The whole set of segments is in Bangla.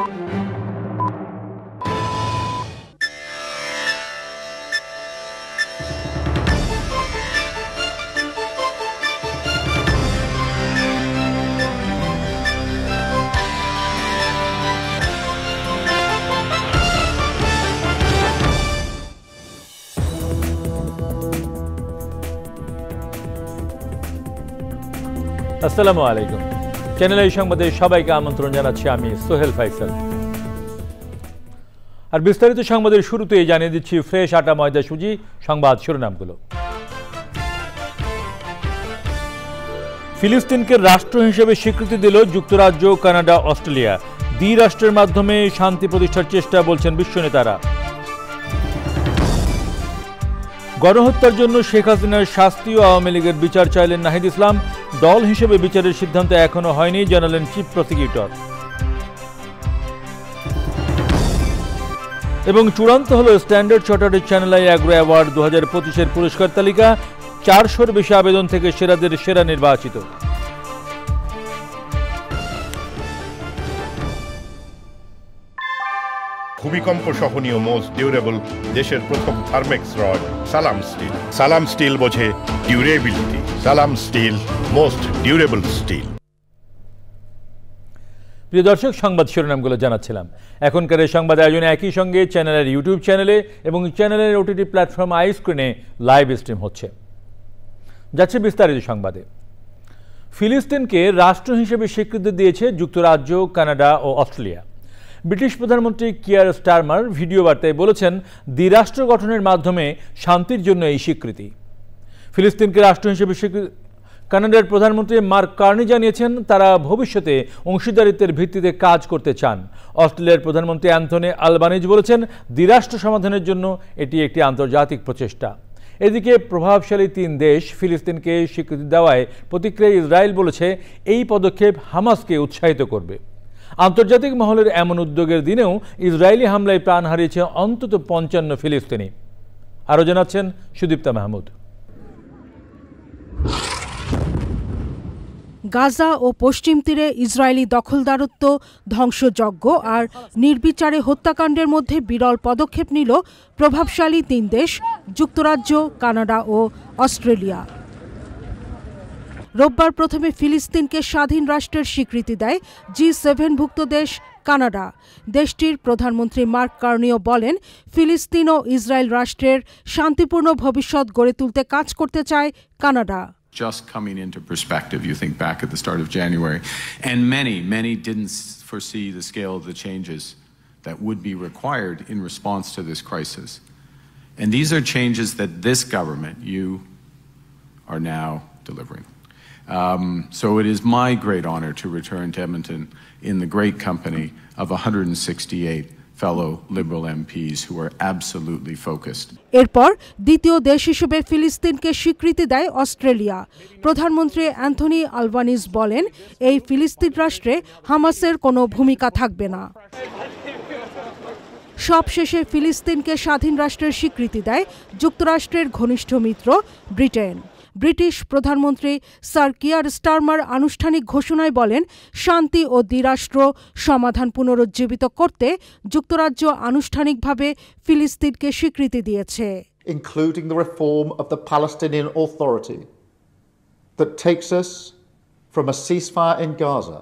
আসসালামু আলাইকুম। চ্যানেল এই সংবাদে সবাইকে আমন্ত্রণ জানাচ্ছি আমি সোহেল ফাইসাল। আর বিস্তারিত সংবাদের শুরুতেই জানিয়ে দিচ্ছি ফ্রেশ আটা ময়দা সুজি সংবাদ শিরোনামগুলো। ফিলিস্তিনকে রাষ্ট্র হিসেবে স্বীকৃতি দিল যুক্তরাজ্য, কানাডা, অস্ট্রেলিয়া। দ্বিরাষ্ট্রের মাধ্যমে শান্তি প্রতিষ্ঠার চেষ্টা বলছেন বিশ্ব নেতারা। গণহত্যার জন্য শেখ হাসিনার শাস্তি ও আওয়ামী লীগের বিচার চাইলেন নাহিদ ইসলাম। দল হিসেবে বিচারের সিদ্ধান্ত এখনো হয়নি জানালেন চিফ প্রসিকিউটর। এবং চূড়ান্ত হলো standard chartered channel I agro award 2025-এর পুরস্কার তালিকা। 400-র বেশি আবেদন থেকে সেরাদের সেরা নির্বাচিত। ভূমিকম্প সহনীয় মোস্ট ডিউরেবল দেশের প্রথম থার্মেক্স রড সালাম স্টিল। সালাম স্টিল বোঝে ডিউরেবিলিটি। সালাম স্টিল, মোস্ট ডিউরেবল স্টিল। প্রিয় দর্শক, সংবাদ শিরোনামগুলো জানাচ্ছিলাম। এখনকার এই সংবাদ আয়োজনে একই সঙ্গে চ্যানেলের ইউটিউব চ্যানেলে এবং চ্যানেলের ওটিটি প্ল্যাটফর্ম আই স্ক্রিনে লাইভ স্ট্রিম হচ্ছে। যাচ্ছে বিস্তারিত সংবাদে। ফিলিস্তিনকে রাষ্ট্র হিসেবে স্বীকৃতি দিয়েছে যুক্তরাজ্য, কানাডা ও অস্ট্রেলিয়া। ব্রিটিশ প্রধানমন্ত্রী কিয়ার স্টারমার ভিডিও বার্তায় বলেছেন, দ্বিরাষ্ট্র গঠনের মাধ্যমে শান্তির জন্য এই স্বীকৃতি। ফিলিস্তিনকে রাষ্ট্র হিসেবে স্বীকৃতি। কানাডার প্রধানমন্ত্রী মার্ক কার্নি জানিয়েছেন তারা ভবিষ্যতে অংশীদারিত্বের ভিত্তিতে কাজ করতে চান। অস্ট্রেলিয়ার প্রধানমন্ত্রী অ্যান্থনি আলবানিজ বলেছেন, দ্বিরাষ্ট্র সমাধানের জন্য এটি একটি আন্তর্জাতিক প্রচেষ্টা। এদিকে প্রভাবশালী 3 দেশ ফিলিস্তিনকে স্বীকৃতি দেওয়ায় প্রতিক্রিয়ায় ইসরায়েল বলেছে এই পদক্ষেপ হামাসকে উৎসাহিত করবে। আন্তর্জাতিক মহলের এমন উদ্যোগের দিনেও ইসরায়েলি হামলায় প্রাণ হারিয়েছে অন্তত 55 ফিলিস্তিনি। আরও জানাচ্ছেন সুদীপ্তা মাহমুদ। গাজা ও পশ্চিম তীরে ইসরায়েলি দখলদারত্ব, ধ্বংসযজ্ঞ আর নির্বিচারে হত্যাকাণ্ডের মধ্যে বিরল পদক্ষেপ নিল প্রভাবশালী 3 দেশ যুক্তরাজ্য, কানাডা ও অস্ট্রেলিয়া। রোববার প্রথমে ফিলিস্তিনকে স্বাধীন রাষ্ট্রের স্বীকৃতি দেয় G7ভুক্ত দেশ কানাডা। দেশটির প্রধানমন্ত্রী মার্ক কার্নিও বলেন, ফিলিস্তিন ও ইসরায়েল রাষ্ট্রের শান্তিপূর্ণ ভবিষ্যৎ গড়ে তুলতে কাজ করতে চায় Canada. Just coming into perspective, you think back at the start of January, and many didn't foresee the scale of the changes that would be required in response to this crisis. And these are changes that this government, you, are now delivering. So it is my great honor to return to Edmonton in the great company of 168 fellow Liberal MPs who are absolutely focused. এরপর দ্বিতীয় দেশ হিসেবে ফিলিস্তিনকে স্বীকৃতি দেয় অস্ট্রেলিয়া। প্রধানমন্ত্রী অ্যান্থনি আলবানিজ বলেন, এই ফিলিস্তিন রাষ্ট্রে হামাসের কোনো ভূমিকা থাকবে না। সবশেষে ফিলিস্তিনকে স্বাধীন রাষ্ট্রের স্বীকৃতি দেয় যুক্তরাষ্ট্রের ঘনিষ্ঠ মিত্র ব্রিটেন। ব্রিটিশ প্রধানমন্ত্রী স্যার কিয়ার স্টারমার আনুষ্ঠানিক ঘোষণায় বলেন, শান্তি ও দ্বিরাষ্ট্র সমাধান পুনরুজ্জীবিত করতে যুক্তরাজ্য আনুষ্ঠানিকভাবে ফিলিস্তিনকে স্বীকৃতি দিয়েছে। Including the reform of the Palestinian Authority that takes us from a ceasefire in Gaza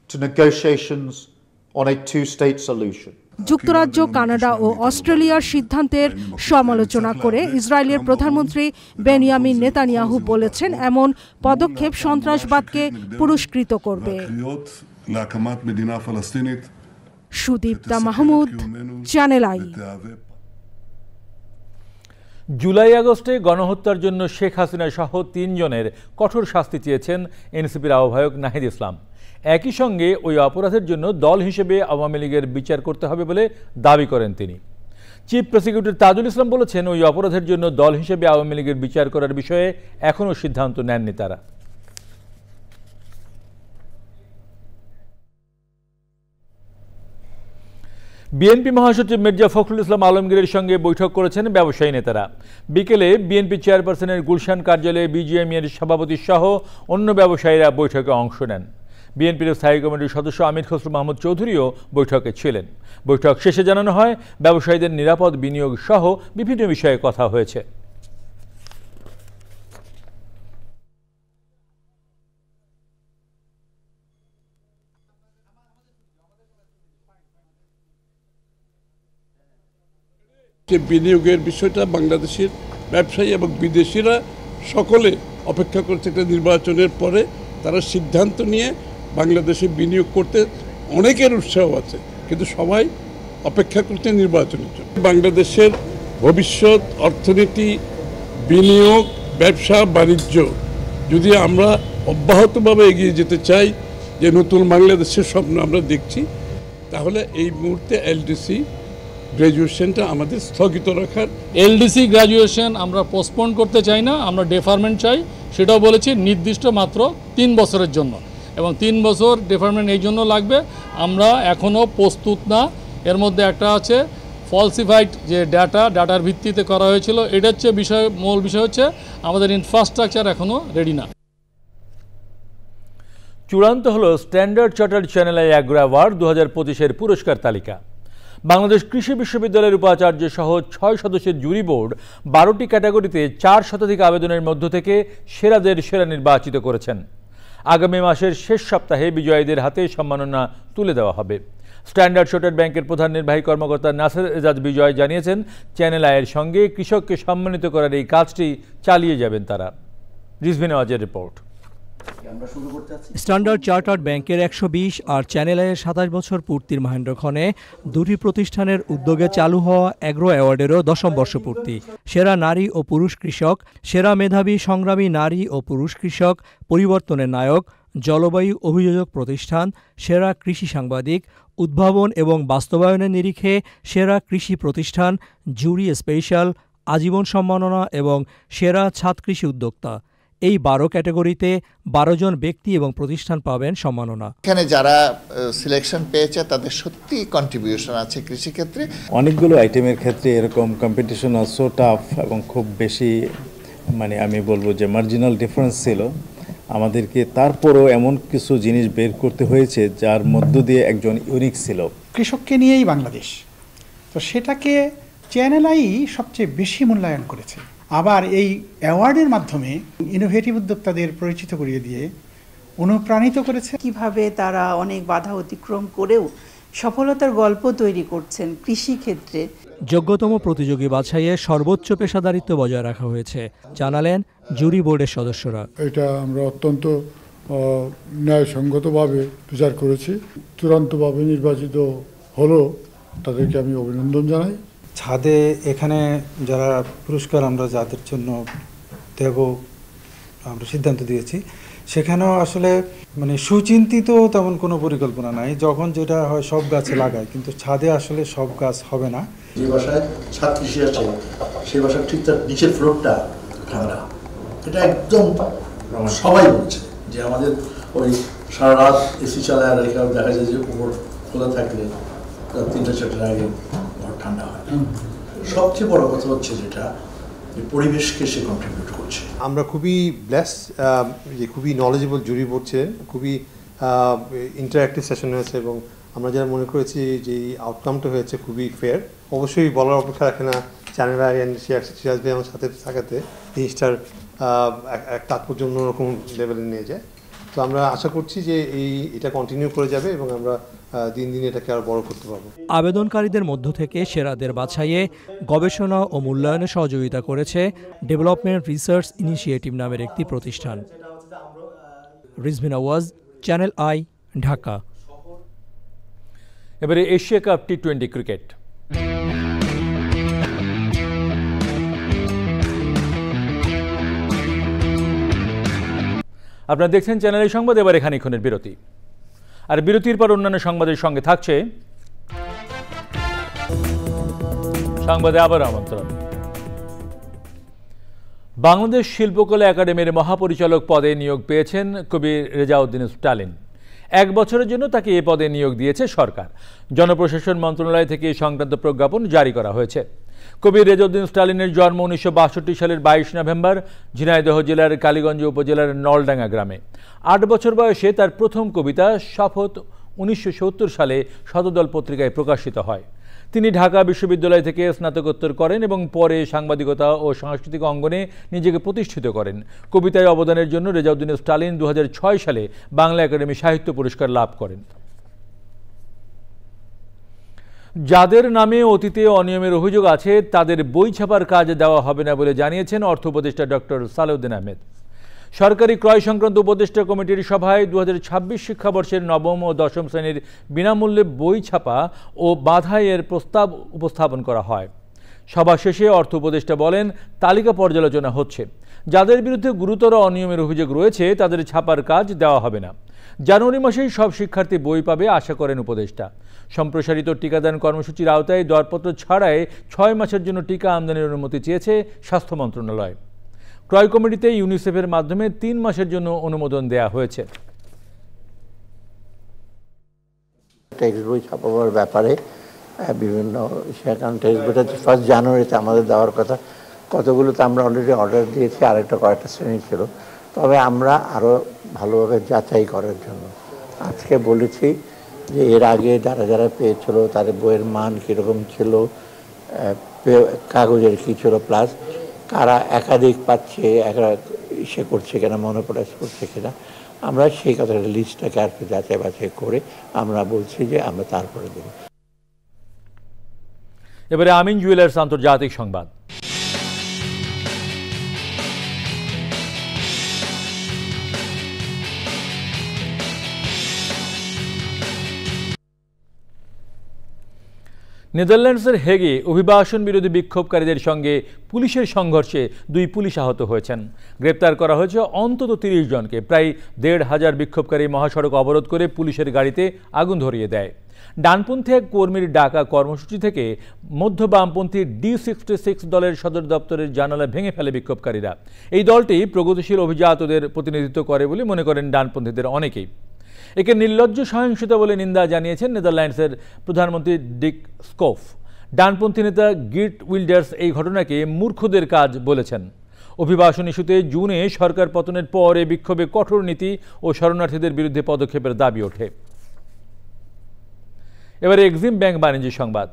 to negotiations on a two-state solution. যুক্তরাজ্য, কানাডা ও অস্ট্রেলিয়ার সিদ্ধান্তের সমালোচনা করে ইসরায়েলের প্রধানমন্ত্রী বেনিয়ামিন নেতানিয়াহু বলেছেন, এমন পদক্ষেপ সন্ত্রাসবাদকে পুরস্কৃত করবে। Sudipta Mahmud, channel I. July আগস্টে গণহত্যার জন্য শেখ হাসিনা সহ 3 জনের কঠোর শাস্তি চেয়েছেন এনসিপির আহ্বায়ক নাহিদ ইসলাম। একই সঙ্গে ওই অপরাধের জন্য দল হিসেবে আওয়ামী লীগের বিচার করতে হবে বলে দাবি করেন তিনি। চিফ প্রসিকিউটর তাজুল ইসলাম বলেছেন, ওই অপরাধের জন্য দল হিসেবে আওয়ামী লীগের বিচার করার বিষয়ে এখনও সিদ্ধান্ত নেননি তারা। বিএনপি মহাসচিব মির্জা ফখরুল ইসলাম আলমগীরের সঙ্গে বৈঠক করেছেন ব্যবসায়ী নেতারা। বিকেলে বিএনপি চেয়ারপারসনের গুলশান কার্যালয়ে বিজিএমইএর সভাপতি সহ অন্য ব্যবসায়ীরা বৈঠকে অংশ নেন। বিএনপির স্থায়ী কমিটির সদস্য আমির খসরু মাহমুদ চৌধুরীও বৈঠকে ছিলেন। বৈঠক শেষে জানানো হয়, ব্যবসায়ীদের নিরাপদ বিনিয়োগ সহ বিভিন্ন বিষয়ে কথা হয়েছে। যে বিনিয়োগের বিষয়টা বাংলাদেশের ব্যবসায়ী এবং বিদেশিরা সকলে অপেক্ষা করছে একটা নির্বাচনের পরে তারা সিদ্ধান্ত নিয়ে বাংলাদেশে বিনিয়োগ করতে অনেকের উৎসাহ আছে, কিন্তু সবাই অপেক্ষা করছে নির্বাচনের জন্য। বাংলাদেশের ভবিষ্যৎ অর্থনীতি, বিনিয়োগ, ব্যবসা বাণিজ্য যদি আমরা অব্যাহতভাবে এগিয়ে যেতে চাই, যে নতুন বাংলাদেশের স্বপ্ন আমরা দেখছি, তাহলে এই মুহূর্তে এলডিসি গ্র্যাজুয়েশনটা আমাদের স্থগিত রাখার। এলডিসি গ্র্যাজুয়েশন আমরা পোস্টপোন করতে চাই না, আমরা ডেফারমেন্ট চাই। সেটাও বলেছি নির্দিষ্ট মাত্র 3 বছরের জন্য, এবং 3 বছর ডেফারমেন্ট এই জন্য লাগবে, আমরা এখনও প্রস্তুত না। এর মধ্যে একটা আছে ফলসিফাইড যে ডাটার ভিত্তিতে করা হয়েছিল, এটা হচ্ছে মূল বিষয় হচ্ছে আমাদের ইনফ্রাস্ট্রাকচার এখনও রেডি না। চূড়ান্ত হলো standard chartered channel I agro award 2025-এর পুরস্কার তালিকা। বাংলাদেশ কৃষি বিশ্ববিদ্যালয়ের উপাচার্য সহ 6 সদস্যের জুরি বোর্ড 12টি ক্যাটাগরিতে 4 শতাধিক আবেদনের মধ্য থেকে সেরাদের সেরা নির্বাচিত করেছেন। আগামী মাসের শেষ সপ্তাহে বিজয়ীদের হাতে সম্মাননা তুলে দেওয়া হবে। স্ট্যান্ডার্ড চার্টার্ড ব্যাংকের প্রধান নির্বাহী কর্মকর্তা নাসির এজাজ বিজয় জানিয়েছেন, চ্যানেল আইয়ের সঙ্গে কৃষককে সম্মানিত করার এই কাজটি চালিয়ে যাবেন তারা। রিজভি নওয়াজের রিপোর্ট। স্ট্যান্ডার্ড চার্টার্ড ব্যাংকের 120 আর চ্যানেল আইয়ের 27 বছর পূর্তির মাহেন্দ্রক্ষণে দুটি প্রতিষ্ঠানের উদ্যোগে চালু হওয়া অ্যাগ্রো অ্যাওয়ার্ডেরও 10ম বর্ষপূর্তি। সেরা নারী ও পুরুষ কৃষক, সেরা মেধাবী সংগ্রামী নারী ও পুরুষ কৃষক, পরিবর্তনের নায়ক, জলবায়ু অভিযোজক প্রতিষ্ঠান, সেরা কৃষি সাংবাদিক, উদ্ভাবন এবং বাস্তবায়নের নিরিখে সেরা কৃষি প্রতিষ্ঠান, জুরি স্পেশাল, আজীবন সম্মাননা এবং সেরা ছাদ কৃষি উদ্যোক্তা। এই 12 ক্যাটাগরিতে 12 জন ব্যক্তি এবং প্রতিষ্ঠান পাবেন সম্মাননা। এখানে যারা সিলেকশন পেয়েছে তাদের সত্যি কন্ট্রিবিউশন আছে কৃষিক্ষেত্রে। অনেকগুলো আইটেমের ক্ষেত্রে এরকম কম্পিটিশন সো টাফ এবং খুব বেশি আমি বলবো যে মার্জিনাল ডিফারেন্স ছিল। আমাদেরকে তারপরও এমন কিছু জিনিস বের করতে হয়েছে যার মধ্য দিয়ে একজন ইউনিক ছিল। কৃষককে নিয়েই বাংলাদেশ, তো সেটাকে চ্যানেল আই সবচেয়ে বেশি মূল্যায়ন করেছে। আবার এই অ্যাওয়ার্ডের মাধ্যমে ইনোভেটিভ উদ্যোক্তাদের পরিচিত করিয়ে দিয়ে অনুপ্রাণিত করেছে। কিভাবে তারা অনেক বাধা অতিক্রম করেও সফলতার গল্প তৈরি করছেন কৃষি ক্ষেত্রে। যোগ্যতম প্রতিযোগী বাছাইয়ে সর্বোচ্চ পেশাদারিত্ব বজায় রাখা হয়েছে, জানালেন জুরি বোর্ডের সদস্যরা। এটা আমরা অত্যন্ত ন্যায়সঙ্গতভাবে বিচার করেছি। চূড়ান্তভাবে নির্বাচিত হলো, তাদেরকে আমি অভিনন্দন জানাই। ছাদে এখানে যারা পুরস্কার আমরা যাদের জন্য দেব আমরা সিদ্ধান্ত দিয়েছি, সেখানেও আসলে সুচিন্তিত তেমন কোনো পরিকল্পনা নাই। যখন যেটা হয় সব গাছে লাগায়, কিন্তু ছাদে আসলে সব গাছ হবে না। যে বাসায় ছাদ কৃষি আছে সেই বাসার ঠিক তার নিচের ফ্লোরটা ঠান্ডা, এটা একদম সবাই বলছে যে আমাদের ওই সারা রাত এসি চালায় আর এখানে দেখা যায় যে উপর খোলা থাকলে রাত 3-4টার আগে ঘর ঠান্ডা হয়। সবচেয়ে বড় কথা হচ্ছে যেটা পরিবেশকে সে কন্ট্রিবিউট করছে। আমরা খুবই ব্লেসড যে খুবই নলেজেবল জুরি বোর্ড ছিলেন, খুবই ইন্টারঅ্যাক্টিভ সেশন হয়েছে এবং আমরা যারা মনে করেছি যে এই আউটকামটা হয়েছে খুবই ফেয়ার। অবশ্যই বলার অপেক্ষা রাখে না চ্যানেল আই অ্যান্ড সিরাজ ভাই আমার সাথে থাকাতে জিনিসটার এক তাৎপর্য অন্যরকম লেভেলে নিয়ে যায়। তো আমরা আশা করছি যে এটা কন্টিনিউ করে যাবে এবং আমরা দিন দিন এটাকে আরো বড় করতে পারবো। আবেদনকারীদের মধ্য থেকে সেরাদের বাছাইয়ে গবেষণা ও মূল্যায়নে সহযোগিতা করেছে ডেভেলপমেন্ট রিসার্চ ইনিশিয়েটিভ নামের একটি প্রতিষ্ঠান। Rizvi Nawaz, channel I, Dhaka. এবারে এশিয়া কাপ টি20 ক্রিকেট। আপনারা দেখছেন চ্যানেলের সংবাদ। এবার এখানে বিরতি, আর বিরতির পর অন্যান্য সংবাদের সঙ্গে থাকছে সংবাদে আবার আমন্ত্রণ। বাংলাদেশ শিল্পকলা একাডেমির মহাপরিচালক পদে নিয়োগ পেয়েছেন কবি রেজাউদ্দিন স্টালিন। 1 বছরের জন্য তাকে এ পদে নিয়োগ দিয়েছে সরকার। জনপ্রশাসন মন্ত্রণালয় থেকে এই সংক্রান্ত প্রজ্ঞাপন জারি করা হয়েছে। কবি রেজাউদ্দিন স্টালিনের জন্ম 1962 সালের 22 নভেম্বর ঝিনাইদহ জেলার কালীগঞ্জ উপজেলার নলডাঙ্গা গ্রামে। 8 বছর বয়সে তার প্রথম কবিতা শপথ 1970 সালে শতদল পত্রিকায় প্রকাশিত হয়। তিনি ঢাকা বিশ্ববিদ্যালয় থেকে স্নাতকোত্তর করেন এবং পরে সাংবাদিকতা ও সাংস্কৃতিক অঙ্গনে নিজেকে প্রতিষ্ঠিত করেন। কবিতায় অবদানের জন্য রেজাউদ্দিন স্টালিন 2006 সালে বাংলা একাডেমি সাহিত্য পুরস্কার লাভ করেন। যাদের নামে অতীতে অনিয়মের অভিযোগ আছে তাদের বই ছাপার কাজ দেওয়া হবে না বলে জানিয়েছেন অর্থ উপদেষ্টা ডক্টর সালেউদ্দিন আহমেদ। সরকারি ক্রয় সংক্রান্ত উপদেষ্টা কমিটির সভায় 2026 শিক্ষাবর্ষের নবম ও দশম শ্রেণীর বিনামূল্যে বই ছাপা ও বাধাইয়ের প্রস্তাব উপস্থাপন করা হয়। সভা শেষে অর্থ উপদেষ্টা বলেন, তালিকা পর্যালোচনা হচ্ছে, যাদের বিরুদ্ধে গুরুতর অনিয়মের অভিযোগ রয়েছে তাদের ছাপার কাজ দেওয়া হবে না। জানুয়ারি মাসেই সব শিক্ষার্থী বই পাবে আশা করেন উপদেষ্টা। সম্প্রসারিত টিকাদান কর্মসূচির আওতায় দরপত্র ছাড়াই 6 মাসের জন্য টিকা আমদানির অনুমতি চেয়েছে স্বাস্থ্য মন্ত্রণালয়। ক্রয় কমিটিতে ইউনিসেফের মাধ্যমে 3 মাসের জন্য অনুমোদন দেয়া হয়েছে। টেক্সট বই ছাপাবার ব্যাপারে বিভিন্ন কারণ টেক্সট বইটা 1 জানুয়ারিতে আমাদের দেওয়ার কথা, কতগুলো তো আমরা অলরেডি অর্ডার দিয়েছি, আরেকটা কয়েকটা শ্রেণী ছিল। তবে আমরা আরও ভালোভাবে যাচাই করার জন্য আজকে বলেছি যে এর আগে যারা যারা পেয়েছিল তাদের বইয়ের মান কীরকম ছিল, কাগজের কী ছিল, প্লাস কারা একাধিক পাচ্ছে, ইসে করছে কিনা, মনোপ্রাইজ করছে কিনা, আমরা সেই কথাটা লিস্টটাকে আর যাচাই বাছাই করে আমরা বলছি যে আমরা তারপরে দেব। এবারে আমিন জুয়েলার্স আন্তর্জাতিক সংবাদ। নেদারল্যান্ডসের হেগে অভিবাসন বিরোধী বিক্ষোভকারীদের সঙ্গে পুলিশের সংঘর্ষে 2 পুলিশ আহত হয়েছেন। গ্রেপ্তার করা হয়েছে অন্তত 30 জনকে। প্রায় 1,500 বিক্ষোভকারী মহাসড়ক অবরোধ করে পুলিশের গাড়িতে আগুন ধরিয়ে দেয়। ডানপন্থী এক কর্মীর ডাকা কর্মসূচি থেকে মধ্য বামপন্থী D66 দলের সদর দপ্তরের জানালা ভেঙে ফেলে বিক্ষোভকারীরা। এই দলটি প্রগতিশীল অভিজাতদের প্রতিনিধিত্ব করে বলে মনে করেন ডানপন্থীদের অনেকেই। একে নির্লজ্জ সহিংসতা বলে নিন্দা জানিয়েছেন নেদারল্যান্ডসের প্রধানমন্ত্রী ডিক স্কোফ। ডানপন্থী নেতা গির্ট উইল্ডার্স এই ঘটনাকে মূর্খদের কাজ বলেছেন। অভিবাসন ইস্যুতে জুনে সরকার পতনের পর এই বিক্ষোভে কঠোর নীতি ও শরণার্থীদের বিরুদ্ধে পদক্ষেপের দাবি ওঠে। এবারে এক্সিম ব্যাংক বাণিজ্য সংবাদ।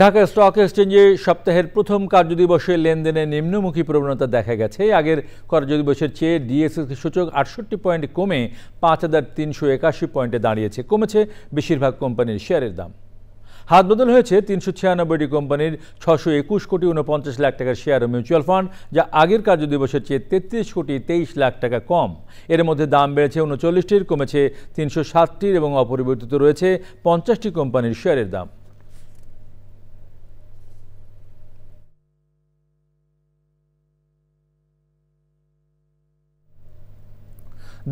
ঢাকা স্টক এক্সচেঞ্জে সপ্তাহের প্রথম কার্যদিবসে লেনদেনে নিম্নমুখী প্রবণতা দেখা গেছে। আগের কার্যদিবসের চেয়ে ডিএসসি সূচক 68 পয়েন্ট কমে 5,381 পয়েন্টে দাঁড়িয়েছে। কমেছে বেশিরভাগ কোম্পানির শেয়ারের দাম। হাতবদল হয়েছে 396টি কোম্পানির 621 কোটি 49 লাখ টাকার শেয়ার ও মিউচুয়াল ফান্ড, যা আগের কার্যদিবসের চেয়ে 33 কোটি 23 লাখ টাকা কম। এর মধ্যে দাম বেড়েছে 39টির, কমেছে 360টির এবং অপরিবর্তিত রয়েছে 50টি কোম্পানির শেয়ারের দাম।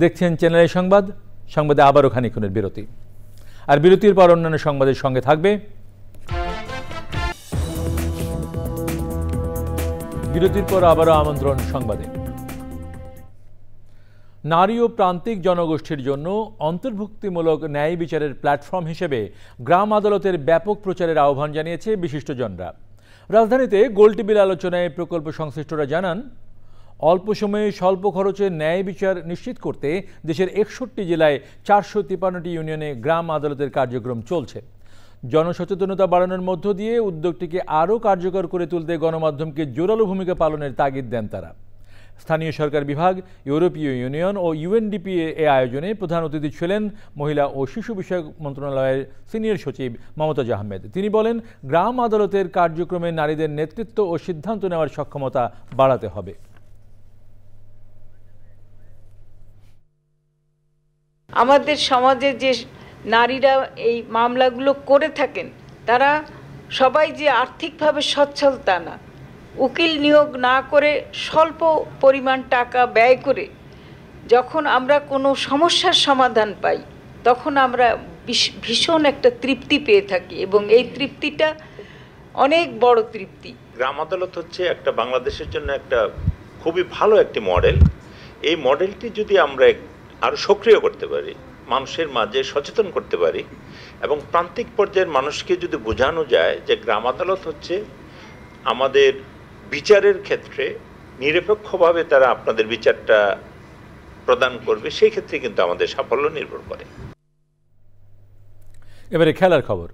দেখছেন চ্যানেলের সংবাদ। সংবাদে আবারও খানিকক্ষণের বিরতি, আর বিরতির পর অন্যান্য সংবাদের সঙ্গে থাকবে। বিরতির পর আবারও আমন্ত্রণ সংবাদে। নারী ও প্রান্তিক জনগোষ্ঠীর জন্য অন্তর্ভুক্তিমূলক ন্যায় বিচারের প্ল্যাটফর্ম হিসেবে গ্রাম আদালতের ব্যাপক প্রচারের আহ্বান জানিয়েছে বিশিষ্টজনরা। রাজধানীতে গোলটেবিল আলোচনায় প্রকল্প সংশ্লিষ্টরা জানান, অল্প সময়ে স্বল্প খরচে ন্যায় বিচার নিশ্চিত করতে দেশের 61 জেলায় 453টি ইউনিয়নে গ্রাম আদালতের কার্যক্রম চলছে। জনসচেতনতা বাড়ানোর মধ্য দিয়ে উদ্যোগটিকে আরও কার্যকর করে তুলতে গণমাধ্যমকে জোরালো ভূমিকা পালনের তাগিদ দেন তারা। স্থানীয় সরকার বিভাগ, ইউরোপীয় ইউনিয়ন ও ইউএনডিপি এ আয়োজনে প্রধান অতিথি ছিলেন মহিলা ও শিশু বিষয়ক মন্ত্রণালয়ের সিনিয়র সচিব মমতাজ আহমেদ। তিনি বলেন, গ্রাম আদালতের কার্যক্রমে নারীদের নেতৃত্ব ও সিদ্ধান্ত নেওয়ার সক্ষমতা বাড়াতে হবে। আমাদের সমাজে যে নারীরা এই মামলাগুলো করে থাকেন, তারা সবাই যে আর্থিকভাবে সচ্ছল তা না। উকিল নিয়োগ না করে স্বল্প পরিমাণ টাকা ব্যয় করে যখন আমরা কোনো সমস্যার সমাধান পাই, তখন আমরা ভীষণ একটা তৃপ্তি পেয়ে থাকি এবং এই তৃপ্তিটা অনেক বড় তৃপ্তি। গ্রাম আদালত হচ্ছে একটা বাংলাদেশের জন্য একটা খুবই ভালো একটি মডেল। এই মডেলটি যদি আমরা আরো সক্রিয় করতে পারি, মানুষের মাঝে সচেতন করতে পারি এবং প্রান্তিক পর্যায়ের মানুষকে যদি বোঝানো যায় যে গ্রাম আদালত হচ্ছে আমাদের বিচারের ক্ষেত্রে নিরপেক্ষভাবে তারা আপনাদের বিচারটা প্রদান করবে, সেই ক্ষেত্রে কিন্তু আমাদের সাফল্য নির্ভর করে। এবারে খেলার খবর।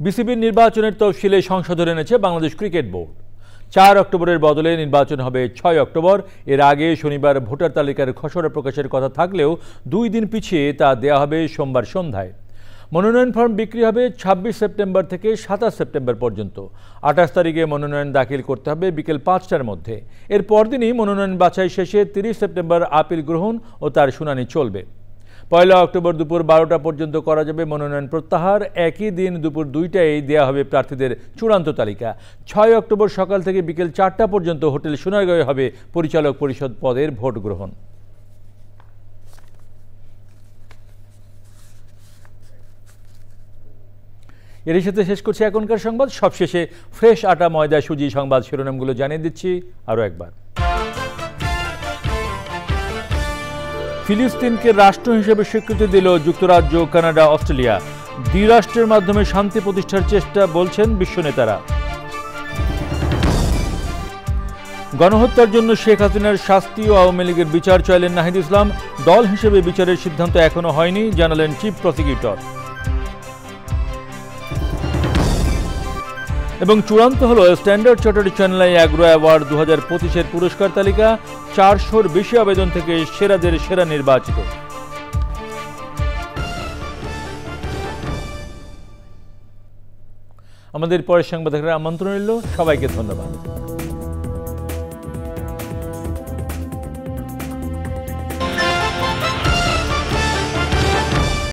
বিসিবির নির্বাচনের তফসিলে সংশোধন এনেছে বাংলাদেশ ক্রিকেট বোর্ড। 4 অক্টোবরের বদলে নির্বাচন হবে 6 অক্টোবর। এর আগে শনিবার ভোটার তালিকার খসড়া প্রকাশের কথা থাকলেও 2 দিন পিছিয়ে তা দেয়া হবে সোমবার সন্ধ্যায়। মনোনয়ন ফর্ম বিক্রি হবে 26 সেপ্টেম্বর থেকে 27 সেপ্টেম্বর পর্যন্ত। 28 তারিখে মনোনয়ন দাখিল করতে হবে বিকেল 5টার মধ্যে। এর পরদিনই মনোনয়ন বাছাই শেষে 30 সেপ্টেম্বর আপিল গ্রহণ ও তার শুনানি চলবে। 1 অক্টোবর দুপুর 12টা পর্যন্ত করা যাবে মনোনয়ন প্রত্যাহার। একই দিন দুপুর 2টায় দেওয়া হবে প্রার্থীদের চূড়ান্ত তালিকা। 6 অক্টোবর সকাল থেকে বিকেল 4টা পর্যন্ত হোটেল সোনারগাঁয়ে হবে পরিচালক পরিষদ পদের ভোট গ্রহণ। এর সাথে শেষ করছি এখনকার সংবাদ। সবশেষে ফ্রেশ আটা ময়দা সুজি সংবাদ শিরোনামগুলো জানিয়ে দিচ্ছি আরও একবার। ফিলিস্তিনকে রাষ্ট্র হিসেবে স্বীকৃতি দিল যুক্তরাজ্য, কানাডা, অস্ট্রেলিয়া। দ্বিরাষ্ট্রের মাধ্যমে শান্তি প্রতিষ্ঠার চেষ্টা বলছেন বিশ্ব নেতারা। গণহত্যার জন্য শেখ হাসিনার শাস্তি ও আওয়ামী লীগের বিচার চাইলেন নাহিদ ইসলাম। দল হিসেবে বিচারের সিদ্ধান্ত এখনো হয়নি জানালেন চিফ প্রসিকিউটর। এবং চূড়ান্ত হলো standard chartered channel I agro award 2025-এর পুরস্কার তালিকা। 400-র বেশি আবেদন থেকে সেরাদের সেরা নির্বাচিত। আমাদের পরের সংবাদ দেখার আমন্ত্রণ রইল। সবাইকে ধন্যবাদ।